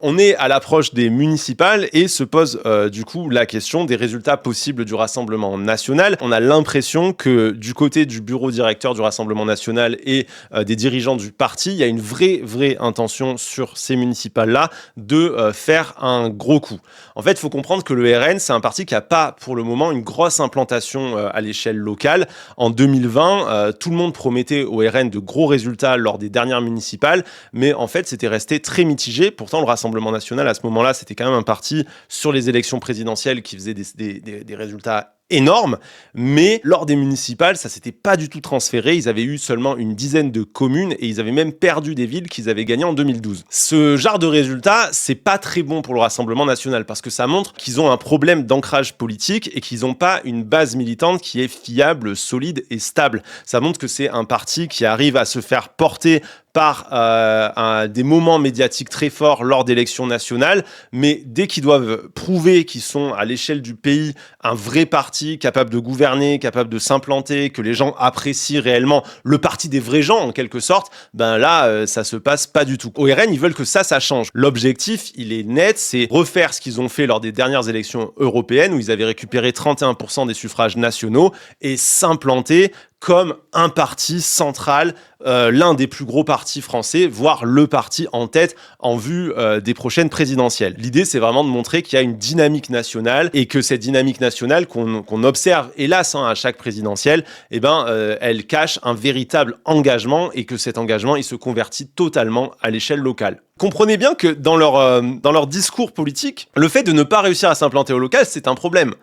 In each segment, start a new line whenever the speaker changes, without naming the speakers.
On est à l'approche des municipales et se pose du coup la question des résultats possibles du Rassemblement national. On a l'impression que du côté du bureau directeur du Rassemblement national et des dirigeants du parti, il y a une vraie intention sur ces municipales-là de faire un gros coup. En fait, il faut comprendre que le RN, c'est un parti qui n'a pas pour le moment une grosse implantation à l'échelle locale. En 2020, tout le monde promettait au RN de gros résultats lors des dernières municipales, mais en fait, c'était resté très mitigé. Pourtant, le Rassemblement national, à ce moment-là, c'était quand même un parti sur les élections présidentielles qui faisait des résultats énormes, mais lors des municipales, ça s'était pas du tout transféré. Ils avaient eu seulement une dizaine de communes et ils avaient même perdu des villes qu'ils avaient gagnées en 2012. Ce genre de résultat, c'est pas très bon pour le Rassemblement national parce que ça montre qu'ils ont un problème d'ancrage politique et qu'ils n'ont pas une base militante qui est fiable, solide et stable. Ça montre que c'est un parti qui arrive à se faire porter par des moments médiatiques très forts lors d'élections nationales, mais dès qu'ils doivent prouver qu'ils sont à l'échelle du pays un vrai parti capable de gouverner, capable de s'implanter, que les gens apprécient réellement le parti des vrais gens en quelque sorte, ben là ça se passe pas du tout. Au RN, ils veulent que ça change. L'objectif, il est net, c'est refaire ce qu'ils ont fait lors des dernières élections européennes où ils avaient récupéré 31% des suffrages nationaux et s'implanter comme un parti central, l'un des plus gros partis français, voire le parti en tête en vue des prochaines présidentielles. L'idée, c'est vraiment de montrer qu'il y a une dynamique nationale et que cette dynamique nationale qu'on observe, hélas, à chaque présidentielle, elle cache un véritable engagement et que cet engagement, il se convertit totalement à l'échelle locale. Comprenez bien que dans leur discours politique, le fait de ne pas réussir à s'implanter au local, c'est un problème.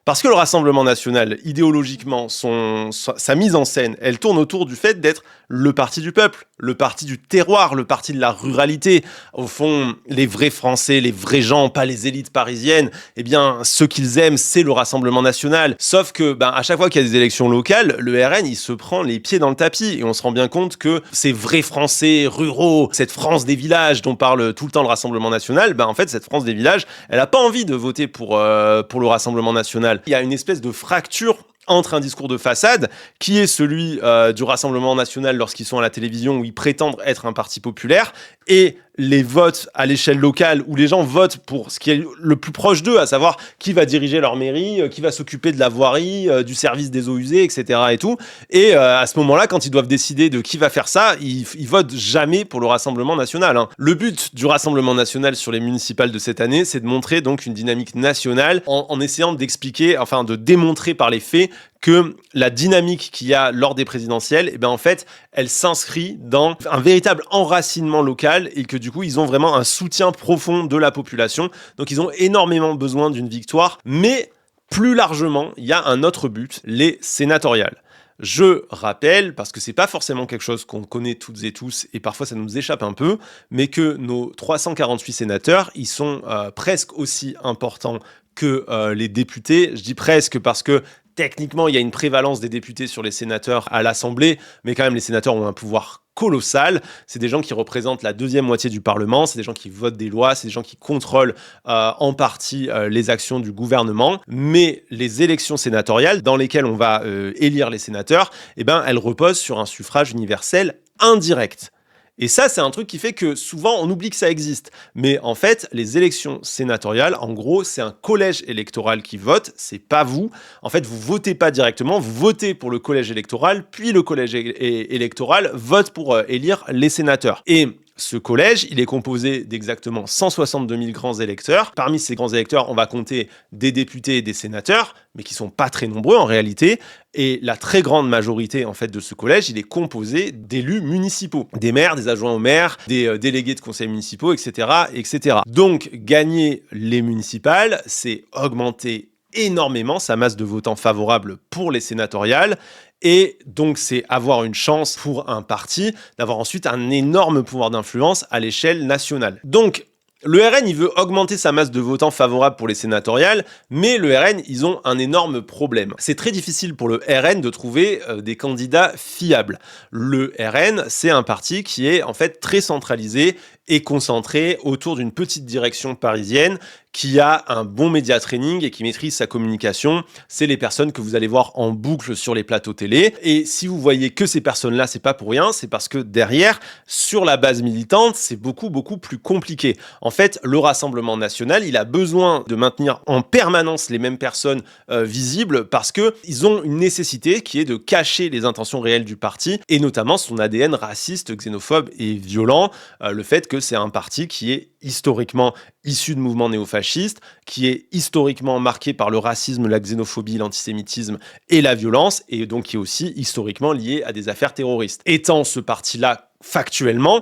Parce que le Rassemblement national, idéologiquement, sa mise en scène, elle tourne autour du fait d'être le parti du peuple, le parti du terroir, le parti de la ruralité. Au fond, les vrais Français, les vrais gens, pas les élites parisiennes, eh bien, ce qu'ils aiment, c'est le Rassemblement national. Sauf que, à chaque fois qu'il y a des élections locales, le RN, il se prend les pieds dans le tapis. Et on se rend bien compte que ces vrais Français ruraux, cette France des villages dont parle tout le temps le Rassemblement national, en fait, cette France des villages, elle a pas envie de voter pour le Rassemblement national. Il y a une espèce de fracture entre un discours de façade, qui est celui du Rassemblement national lorsqu'ils sont à la télévision, où ils prétendent être un parti populaire, et les votes à l'échelle locale, où les gens votent pour ce qui est le plus proche d'eux, à savoir qui va diriger leur mairie, qui va s'occuper de la voirie, du service des eaux usées, etc. et tout. Et à ce moment-là, quand ils doivent décider de qui va faire ça, ils votent jamais pour le Rassemblement national. Le but du Rassemblement national sur les municipales de cette année, c'est de montrer donc une dynamique nationale en essayant d'expliquer, enfin de démontrer par les faits que la dynamique qu'il y a lors des présidentielles, en fait, elle s'inscrit dans un véritable enracinement local et que du coup, ils ont vraiment un soutien profond de la population. Donc, ils ont énormément besoin d'une victoire. Mais plus largement, il y a un autre but, les sénatoriales. Je rappelle, parce que c'est pas forcément quelque chose qu'on connaît toutes et tous, et parfois ça nous échappe un peu, mais que nos 348 sénateurs, ils sont presque aussi importants que les députés. Je dis presque parce que techniquement, il y a une prévalence des députés sur les sénateurs à l'Assemblée, mais quand même, les sénateurs ont un pouvoir colossal. C'est des gens qui représentent la deuxième moitié du Parlement, c'est des gens qui votent des lois, c'est des gens qui contrôlent en partie les actions du gouvernement. Mais les élections sénatoriales, dans lesquelles on va élire les sénateurs, elles reposent sur un suffrage universel indirect. Et ça, c'est un truc qui fait que souvent, on oublie que ça existe. Mais en fait, les élections sénatoriales, en gros, c'est un collège électoral qui vote, c'est pas vous. En fait, vous votez pas directement, vous votez pour le collège électoral, puis le collège électoral vote pour élire les sénateurs. Et ce collège, il est composé d'exactement 162 000 grands électeurs. Parmi ces grands électeurs, on va compter des députés et des sénateurs, mais qui sont pas très nombreux en réalité. Et la très grande majorité en fait de ce collège, il est composé d'élus municipaux, des maires, des adjoints aux maires, des délégués de conseils municipaux, etc., etc. Donc, gagner les municipales, c'est augmenter énormément sa masse de votants favorables pour les sénatoriales. Et donc, c'est avoir une chance pour un parti d'avoir ensuite un énorme pouvoir d'influence à l'échelle nationale. Donc, le RN, il veut augmenter sa masse de votants favorables pour les sénatoriales, mais le RN, ils ont un énorme problème. C'est très difficile pour le RN de trouver des candidats fiables. Le RN, c'est un parti qui est en fait très centralisé est concentré autour d'une petite direction parisienne qui a un bon média training et qui maîtrise sa communication. C'est les personnes que vous allez voir en boucle sur les plateaux télé. Et si vous voyez que ces personnes-là, c'est pas pour rien, c'est parce que derrière, sur la base militante, c'est beaucoup plus compliqué. En fait, le Rassemblement national, il a besoin de maintenir en permanence les mêmes personnes visibles parce que ils ont une nécessité qui est de cacher les intentions réelles du parti et notamment son ADN raciste, xénophobe et violent. Le fait que c'est un parti qui est historiquement issu de mouvements néofascistes, qui est historiquement marqué par le racisme, la xénophobie, l'antisémitisme et la violence, et donc qui est aussi historiquement lié à des affaires terroristes. Étant ce parti-là factuellement,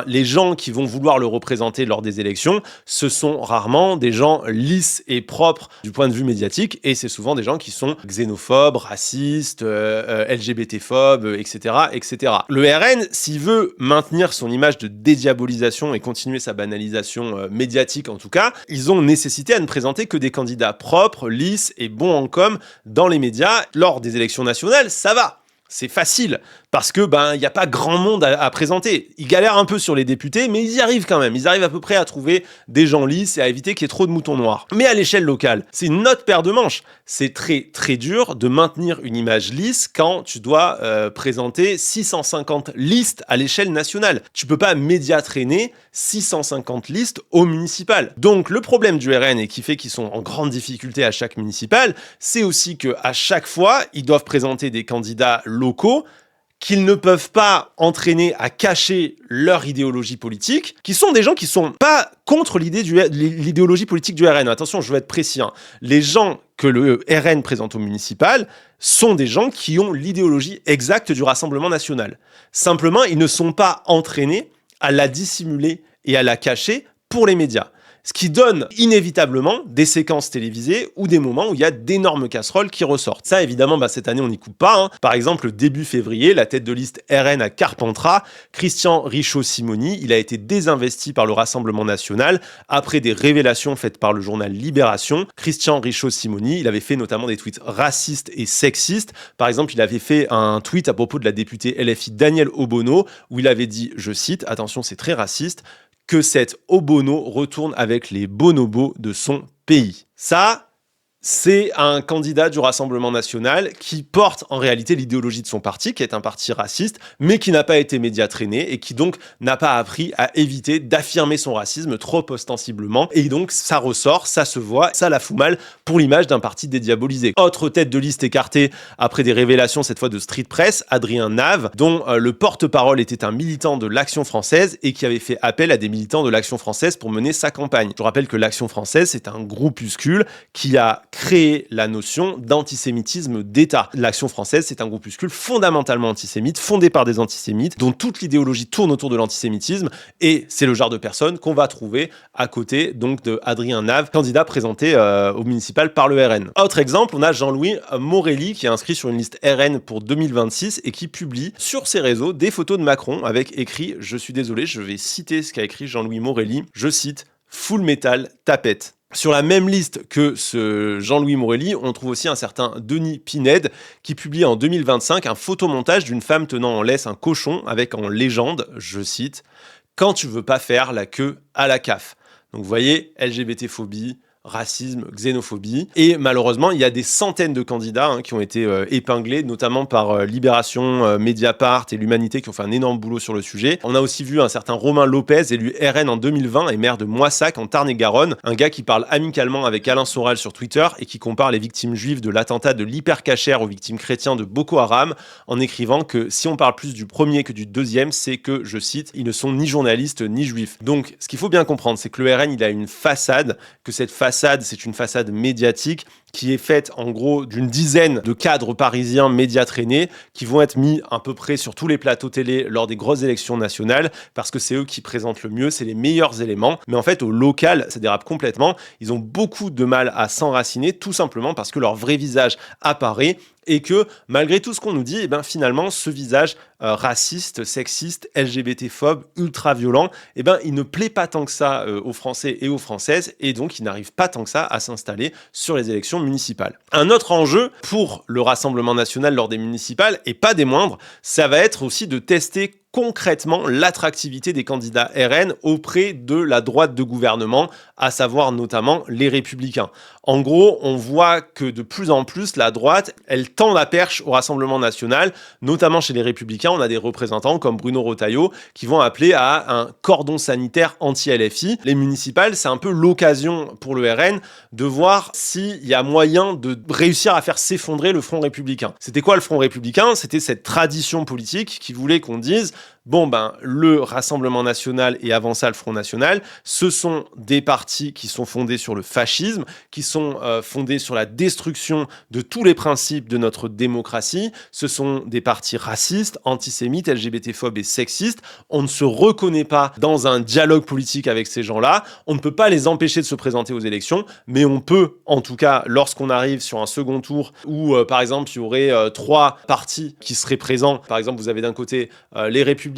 les gens qui vont vouloir le représenter lors des élections, ce sont rarement des gens lisses et propres du point de vue médiatique, et c'est souvent des gens qui sont xénophobes, racistes, LGBT-phobes, etc., etc. Le RN, s'il veut maintenir son image de dédiabolisation et continuer sa banalisation médiatique en tout cas, ils ont nécessité à ne présenter que des candidats propres, lisses et bons en com dans les médias. Lors des élections nationales, ça va. C'est facile, parce que il n'y a pas grand monde à présenter. Ils galèrent un peu sur les députés, mais ils y arrivent quand même. Ils arrivent à peu près à trouver des gens lisses et à éviter qu'il y ait trop de moutons noirs. Mais à l'échelle locale, c'est une autre paire de manches. C'est très dur de maintenir une image lisse quand tu dois présenter 650 listes à l'échelle nationale. Tu peux pas média-traîner 650 listes au municipal. Donc le problème du RN et qui fait qu'ils sont en grande difficulté à chaque municipal, c'est aussi qu'à chaque fois, ils doivent présenter des candidats locaux qu'ils ne peuvent pas entraîner à cacher leur idéologie politique, qui sont des gens qui sont pas contre l'idéologie politique du RN. Attention, je veux être précis. Les gens que le RN présente au municipal sont des gens qui ont l'idéologie exacte du Rassemblement national. Simplement, ils ne sont pas entraînés à la dissimuler et à la cacher pour les médias. Ce qui donne inévitablement des séquences télévisées ou des moments où il y a d'énormes casseroles qui ressortent. Ça, évidemment, cette année, on n'y coupe pas. Par exemple, début février, la tête de liste RN à Carpentras, Christian Richaud-Simoni, il a été désinvesti par le Rassemblement national après des révélations faites par le journal Libération. Christian Richaud-Simoni, il avait fait notamment des tweets racistes et sexistes. Par exemple, il avait fait un tweet à propos de la députée LFI Danielle Obono, où il avait dit, je cite, attention, c'est très raciste, que cette Obono retourne avec les bonobos de son pays. Ça, c'est un candidat du Rassemblement national qui porte en réalité l'idéologie de son parti, qui est un parti raciste, mais qui n'a pas été média-traîné et qui donc n'a pas appris à éviter d'affirmer son racisme trop ostensiblement. Et donc ça ressort, ça se voit, ça la fout mal pour l'image d'un parti dédiabolisé. Autre tête de liste écartée après des révélations cette fois de Street Press, Adrien Nave, dont le porte-parole était un militant de l'Action française et qui avait fait appel à des militants de l'Action française pour mener sa campagne. Je rappelle que l'Action française, c'est un groupuscule qui a créé la notion d'antisémitisme d'État. L'Action française, c'est un groupuscule fondamentalement antisémite, fondé par des antisémites, dont toute l'idéologie tourne autour de l'antisémitisme, et c'est le genre de personne qu'on va trouver à côté donc de Adrien Nave, candidat présenté au municipal par le RN. Autre exemple, on a Jean-Louis Morelli qui est inscrit sur une liste RN pour 2026 et qui publie sur ses réseaux des photos de Macron avec écrit, je suis désolé, je vais citer ce qu'a écrit Jean-Louis Morelli, je cite, Full Metal Tapette. Sur la même liste que ce Jean-Louis Morelli, on trouve aussi un certain Denis Pinède qui publie en 2025 un photomontage d'une femme tenant en laisse un cochon avec en légende, je cite, « Quand tu veux pas faire la queue à la CAF ». Donc vous voyez, LGBT-phobie, racisme, xénophobie. Et malheureusement, il y a des centaines de candidats qui ont été épinglés, notamment par Libération, Mediapart et l'Humanité qui ont fait un énorme boulot sur le sujet. On a aussi vu un certain Romain Lopez, élu RN en 2020 et maire de Moissac en Tarn-et-Garonne, un gars qui parle amicalement avec Alain Soral sur Twitter et qui compare les victimes juives de l'attentat de l'hypercachère aux victimes chrétiennes de Boko Haram en écrivant que si on parle plus du premier que du deuxième, c'est que, je cite, ils ne sont ni journalistes ni juifs. Donc, ce qu'il faut bien comprendre, c'est que le RN, il a une façade, que cette façade, c'est une façade médiatique qui est faite en gros d'une dizaine de cadres parisiens média traînés qui vont être mis à peu près sur tous les plateaux télé lors des grosses élections nationales parce que c'est eux qui présentent le mieux, c'est les meilleurs éléments. Mais en fait, au local, ça dérape complètement. Ils ont beaucoup de mal à s'enraciner tout simplement parce que leur vrai visage apparaît et que malgré tout ce qu'on nous dit, finalement, ce visage raciste, sexiste, LGBT-phobe, ultra-violent, il ne plaît pas tant que ça aux Français et aux Françaises et donc il n'arrive pas tant que ça à s'installer sur les élections municipales. Un autre enjeu pour le Rassemblement national lors des municipales, et pas des moindres, ça va être aussi de tester concrètement l'attractivité des candidats RN auprès de la droite de gouvernement, à savoir notamment les Républicains. En gros, on voit que de plus en plus, la droite, elle tend la perche au Rassemblement national, notamment chez les Républicains. On a des représentants comme Bruno Retailleau qui vont appeler à un cordon sanitaire anti-LFI. Les municipales, c'est un peu l'occasion pour le RN de voir s'il y a moyen de réussir à faire s'effondrer le Front républicain. C'était quoi le Front républicain? C'était cette tradition politique qui voulait qu'on dise bon ben le Rassemblement national et avant ça le Front national, ce sont des partis qui sont fondés sur le fascisme, qui sont fondés sur la destruction de tous les principes de notre démocratie. Ce sont des partis racistes, antisémites, LGBT-phobes et sexistes. On ne se reconnaît pas dans un dialogue politique avec ces gens-là. On ne peut pas les empêcher de se présenter aux élections, mais on peut, en tout cas, lorsqu'on arrive sur un second tour où, par exemple, il y aurait 3 partis qui seraient présents. Par exemple, vous avez d'un côté les Républicains,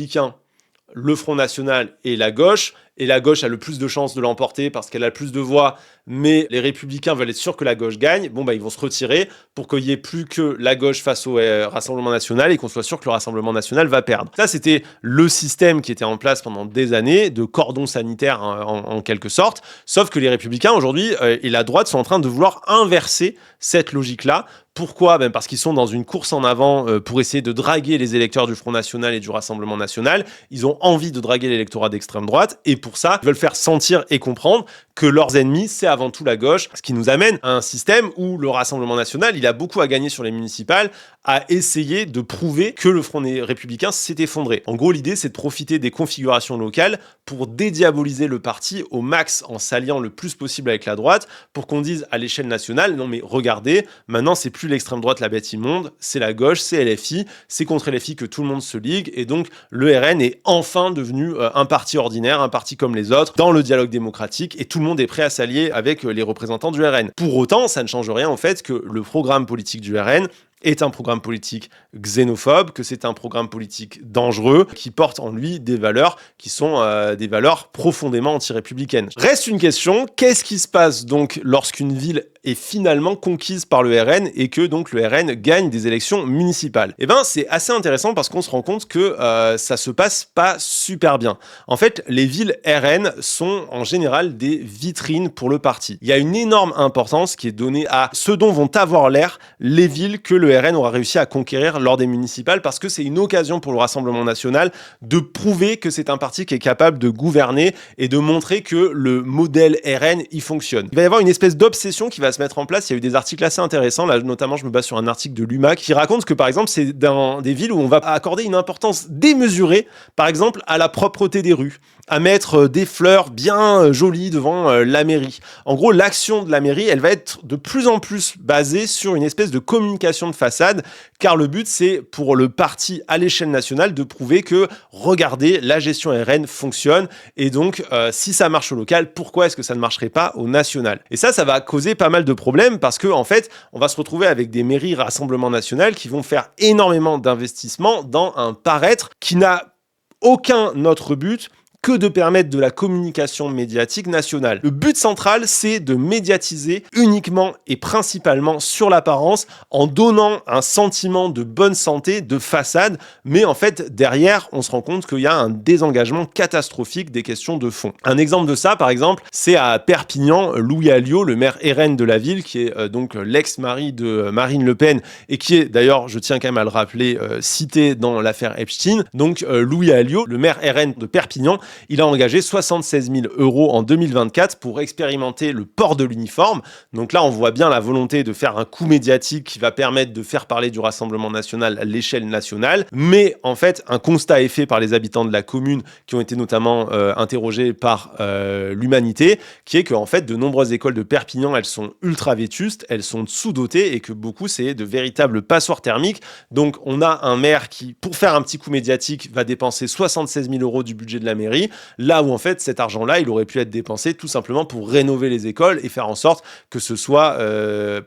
le Front national et la gauche a le plus de chances de l'emporter parce qu'elle a le plus de voix, mais les Républicains veulent être sûrs que la gauche gagne, bon bah ils vont se retirer pour qu'il n'y ait plus que la gauche face au Rassemblement national et qu'on soit sûr que le Rassemblement national va perdre. Ça, c'était le système qui était en place pendant des années, de cordon sanitaire en quelque sorte, sauf que les Républicains aujourd'hui et la droite sont en train de vouloir inverser cette logique-là. Pourquoi? Parce qu'ils sont dans une course en avant pour essayer de draguer les électeurs du Front national et du Rassemblement national. Ils ont envie de draguer l'électorat d'extrême droite et pour ça, ils veulent faire sentir et comprendre que leurs ennemis, c'est avant tout la gauche, ce qui nous amène à un système où le Rassemblement national, il a beaucoup à gagner sur les municipales, à essayer de prouver que le Front républicain s'est effondré. En gros, l'idée, c'est de profiter des configurations locales pour dédiaboliser le parti au max en s'alliant le plus possible avec la droite pour qu'on dise à l'échelle nationale, non mais regardez, maintenant c'est plus l'extrême droite la bête immonde, c'est la gauche, c'est LFI, c'est contre LFI que tout le monde se ligue et donc le RN est enfin devenu un parti ordinaire, un parti comme les autres, dans le dialogue démocratique et tout le monde est prêt à s'allier avec les représentants du RN. Pour autant, ça ne change rien en fait que le programme politique du RN est un programme politique xénophobe, que c'est un programme politique dangereux, qui porte en lui des valeurs qui sont des valeurs profondément anti-républicaines. Reste une question, qu'est-ce qui se passe donc lorsqu'une ville est finalement conquise par le RN et que donc le RN gagne des élections municipales? Eh ben, c'est assez intéressant parce qu'on se rend compte que ça se passe pas super bien. En fait, les villes RN sont en général des vitrines pour le parti. Il y a une énorme importance qui est donnée à ce dont vont avoir l'air les villes que le RN aura réussi à conquérir lors des municipales parce que c'est une occasion pour le Rassemblement national de prouver que c'est un parti qui est capable de gouverner et de montrer que le modèle RN y fonctionne. Il va y avoir une espèce d'obsession qui va se mettre en place. Il y a eu des articles assez intéressants. Là, notamment, je me base sur un article de l'UMAC qui raconte que, par exemple, c'est dans des villes où on va accorder une importance démesurée, par exemple, à la propreté des rues, à mettre des fleurs bien jolies devant la mairie. En gros, l'action de la mairie, elle va être de plus en plus basée sur une espèce de communication de façade, car le but, c'est pour le parti à l'échelle nationale de prouver que, regardez, la gestion RN fonctionne, et donc, si ça marche au local, pourquoi est-ce que ça ne marcherait pas au national? Et ça va causer pas mal de problèmes, parce que, en fait, on va se retrouver avec des mairies Rassemblement national qui vont faire énormément d'investissements dans un paraître qui n'a aucun autre but que de permettre de la communication médiatique nationale. Le but central, c'est de médiatiser uniquement et principalement sur l'apparence en donnant un sentiment de bonne santé, de façade, mais en fait, derrière, on se rend compte qu'il y a un désengagement catastrophique des questions de fond. Un exemple de ça, par exemple, c'est à Perpignan, Louis Alliot, le maire RN de la ville, qui est donc l'ex-mari de Marine Le Pen et qui est, d'ailleurs, je tiens quand même à le rappeler, cité dans l'affaire Epstein. Donc, Louis Alliot, le maire RN de Perpignan, il a engagé 76 000 € en 2024 pour expérimenter le port de l'uniforme. Donc là, on voit bien la volonté de faire un coup médiatique qui va permettre de faire parler du Rassemblement national à l'échelle nationale. Mais en fait, un constat est fait par les habitants de la commune qui ont été notamment interrogés par l'Humanité, qui est qu'en fait, de nombreuses écoles de Perpignan, elles sont ultra vétustes, elles sont sous-dotées et que beaucoup, c'est de véritables passoires thermiques. Donc, on a un maire qui, pour faire un petit coup médiatique, va dépenser 76 000 € du budget de la mairie mairie, là où en fait cet argent-là, il aurait pu être dépensé tout simplement pour rénover les écoles et faire en sorte que ce soit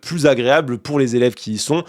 plus agréable pour les élèves qui y sont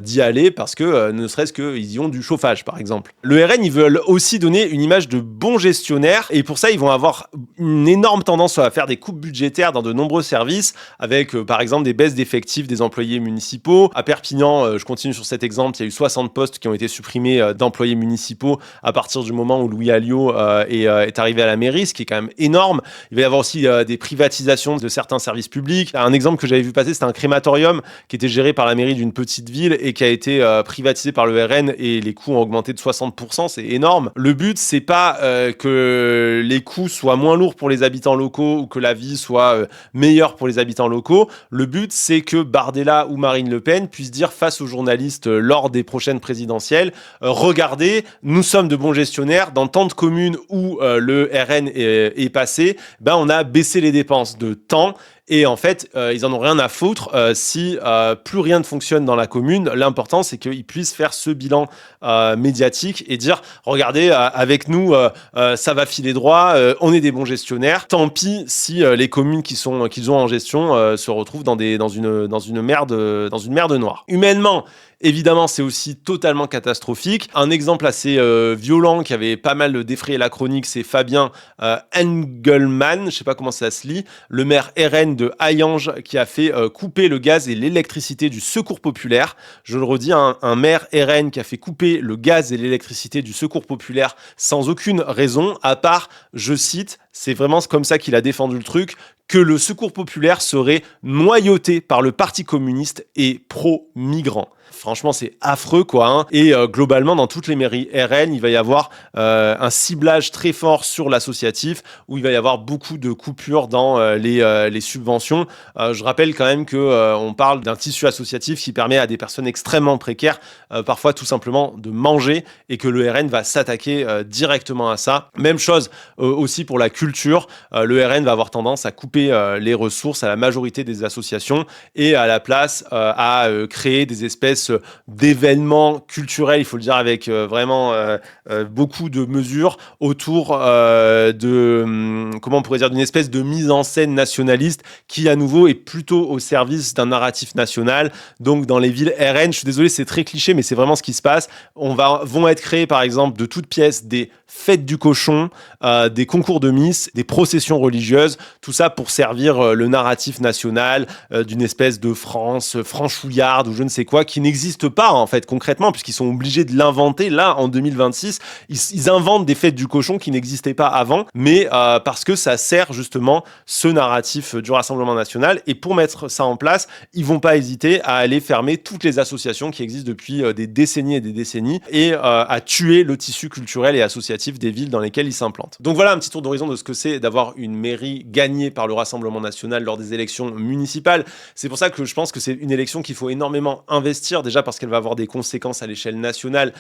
d'y aller parce que ne serait-ce qu'ils y ont du chauffage par exemple. Le RN, ils veulent aussi donner une image de bon gestionnaire et pour ça, ils vont avoir une énorme tendance à faire des coupes budgétaires dans de nombreux services avec par exemple des baisses d'effectifs des employés municipaux. À Perpignan, je continue sur cet exemple, il y a eu 60 postes qui ont été supprimés d'employés municipaux à partir du moment où Louis Alliot est arrivé à la mairie, ce qui est quand même énorme. Il va y avoir aussi des privatisations de certains services publics. Un exemple que j'avais vu passer, c'était un crématorium qui était géré par la mairie d'une petite ville et qui a été privatisé par le RN et les coûts ont augmenté de 60%, c'est énorme. Le but, c'est pas que les coûts soient moins lourds pour les habitants locaux ou que la vie soit meilleure pour les habitants locaux. Le but, c'est que Bardella ou Marine Le Pen puissent dire face aux journalistes lors des prochaines présidentielles, regardez, nous sommes de bons gestionnaires, dans tant de communes où le RN est passé, on a baissé les dépenses de temps. Et en fait, ils en ont rien à foutre si plus rien ne fonctionne dans la commune. L'important, c'est qu'ils puissent faire ce bilan médiatique et dire, regardez, avec nous, ça va filer droit, on est des bons gestionnaires. Tant pis si les communes qu'ils ont en gestion se retrouvent dans une mer de noire. Humainement, évidemment, c'est aussi totalement catastrophique. Un exemple assez violent qui avait pas mal défrayé la chronique, c'est Fabien Engelmann, je sais pas comment ça se lit, le maire RN de Hayange qui a fait couper le gaz et l'électricité du Secours populaire. Je le redis, un maire RN qui a fait couper le gaz et l'électricité du Secours populaire sans aucune raison, à part, je cite, c'est vraiment comme ça qu'il a défendu le truc, que le Secours populaire serait noyauté par le Parti communiste et pro-migrants. Franchement, c'est affreux, quoi. Hein. Et globalement, dans toutes les mairies RN, il va y avoir un ciblage très fort sur l'associatif, où il va y avoir beaucoup de coupures dans les subventions. Je rappelle quand même que on parle d'un tissu associatif qui permet à des personnes extrêmement précaires, parfois tout simplement de manger, et que le RN va s'attaquer directement à ça. Même chose aussi pour la culture. Le RN va avoir tendance à couper les ressources à la majorité des associations et à la place à créer des espèces d'événements culturels, il faut le dire avec vraiment beaucoup de mesures autour comment on pourrait dire, d'une espèce de mise en scène nationaliste qui à nouveau est plutôt au service d'un narratif national. Donc dans les villes RN, je suis désolé, c'est très cliché, mais c'est vraiment ce qui se passe. Vont être créés par exemple de toutes pièces des fêtes du cochon, des concours de Miss, des processions religieuses, tout ça pour servir le narratif national d'une espèce de France franchouillarde ou je ne sais quoi, qui n'existe pas en fait concrètement, puisqu'ils sont obligés de l'inventer là en 2026. Ils inventent des fêtes du cochon qui n'existaient pas avant, mais parce que ça sert justement ce narratif du Rassemblement national. Et pour mettre ça en place, ils vont pas hésiter à aller fermer toutes les associations qui existent depuis des décennies et des décennies et à tuer le tissu culturel et associatif des villes dans lesquelles ils s'implantent. Donc voilà un petit tour d'horizon de ce que c'est d'avoir une mairie gagnée par le Rassemblement national lors des élections municipales. C'est pour ça que je pense que c'est une élection qu'il faut énormément investir, déjà parce qu'elle va avoir des conséquences à l'échelle nationale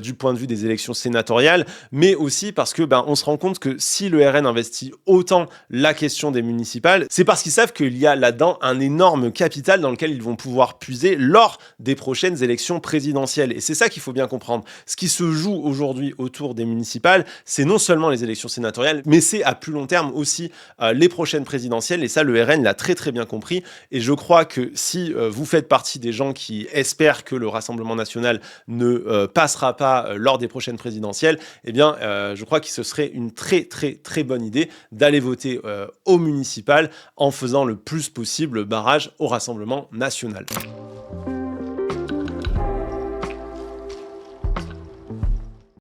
du point de vue des élections sénatoriales, mais aussi parce que on se rend compte que si le RN investit autant la question des municipales, c'est parce qu'ils savent qu'il y a là-dedans un énorme capital dans lequel ils vont pouvoir puiser lors des prochaines élections présidentielles. Et c'est ça qu'il faut bien comprendre. Ce qui se joue aujourd'hui autour des municipales, c'est non seulement les élections sénatoriales, mais c'est à plus long terme aussi les prochaines présidentielles. Et ça, le RN l'a très très bien compris. Et je crois que si vous faites partie des gens qui espèrent que le Rassemblement national ne passera pas lors des prochaines présidentielles, eh bien, je crois que ce serait une très très très bonne idée d'aller voter au municipal en faisant le plus possible barrage au Rassemblement national.